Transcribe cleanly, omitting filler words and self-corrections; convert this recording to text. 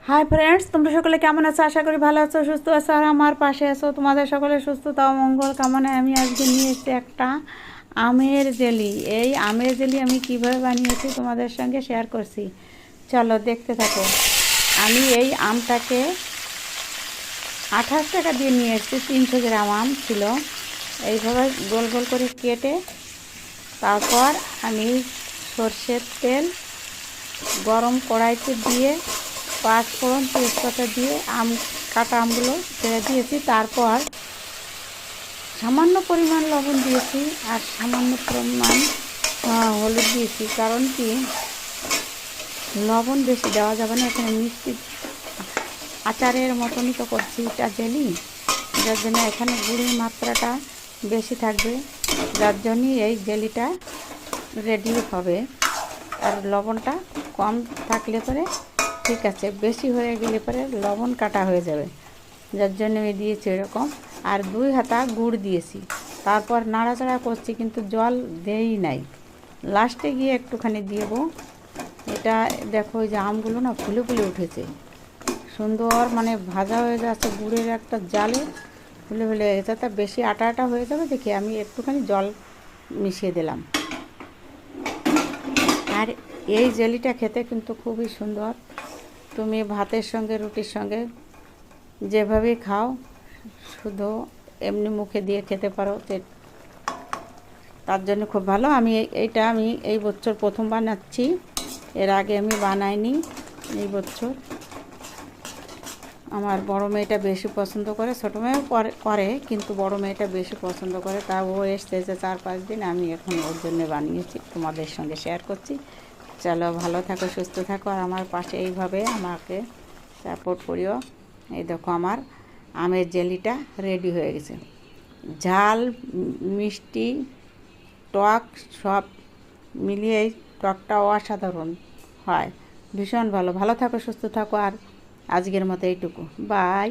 Hi friends, তোমরা সকলে কেমন আছো? আশা করি ভালো আছো, সুস্থ আছো আর আমার পাশে আছো। তোমাদের সকলের সুস্থতা ও মঙ্গল কামনায় আমি আজকে নিয়ে এসেছি একটা আমের জেলি। এই আমের জেলি আমি কিভাবে বানিয়েছি তোমাদের সঙ্গে শেয়ার করছি। চলো দেখতে থাকো। আমি এই আমটাকে 28 টাকা দিয়ে নিয়ে এসেছি। 300 গ্রাম আম ছিল। এইভাবে গোল গোল করে কেটে তারপর আমি সর্ষের তেল গরম কড়াইতে দিয়ে পাঁচফোড়ন তেজপাতা দিয়ে কাটা আমগুলো ছেড়ে দিয়েছি। তারপর সামান্য পরিমাণ লবণ দিয়েছি আর সামান্য পরিমাণ হলুদ দিয়েছি। কারণ কি, লবণ বেশি দেওয়া যাবে না, এখানে মিষ্টি আচারের মতনই তো করছি এটা জেলি, যার জন্য এখানে গুড়ের মাত্রাটা বেশি থাকবে, যার জন্যই এই জেলিটা রেডি হবে। আর লবণটা কম থাকলে পরে ঠিক আছে, বেশি হয়ে গেলে পরে লবণ কাটা হয়ে যাবে, যার জন্য আমি দিয়েছি এরকম। আর 2 হাতা গুড় দিয়েছি। তারপর নাড়াচাড়া করছি, কিন্তু জল দেই নাই, লাস্টে গিয়ে একটুখানি দেবো। এটা দেখো, ওই যে আমগুলো না ফুলে ফুলে উঠেছে, সুন্দর মানে ভাজা হয়ে যাচ্ছে গুড়ের একটা জালে, ফুলে ফুলে গেছে। তা বেশি আটা আটা হয়ে যাবে দেখে আমি একটুখানি জল মিশিয়ে দিলাম। আর এই জেলিটা খেতে কিন্তু খুবই সুন্দর। তুমি ভাতের সঙ্গে রুটির সঙ্গে যেভাবেই খাও, শুধু এমনি মুখে দিয়ে খেতে পারো, তার জন্য খুব ভালো। এইটা আমি এই বছর প্রথম বানাচ্ছি, এর আগে আমি বানাইনি। এই বছর আমার বড় মেয়েটা বেশি পছন্দ করে, ছোটো মেয়েও করে কিন্তু বড় মেয়েটা বেশি পছন্দ করে। তা ও এসেছে 4-5 দিন, আমি এখন ওর জন্য বানিয়েছি, তোমাদের সঙ্গে শেয়ার করছি। চলো, ভালো থাকো, সুস্থ থাকো, আর আমার পাশে এইভাবে আমাকে সাপোর্ট করিও। এই দেখো, আমার আমের জেলিটা রেডি হয়ে গেছে। ঝাল, মিষ্টি, টক সব মিলিয়ে এই টকটা অসাধারণ হয়, ভীষণ ভালো। ভালো থাকো, সুস্থ থাকো, আর আজকের মতো এইটুকু, বাই।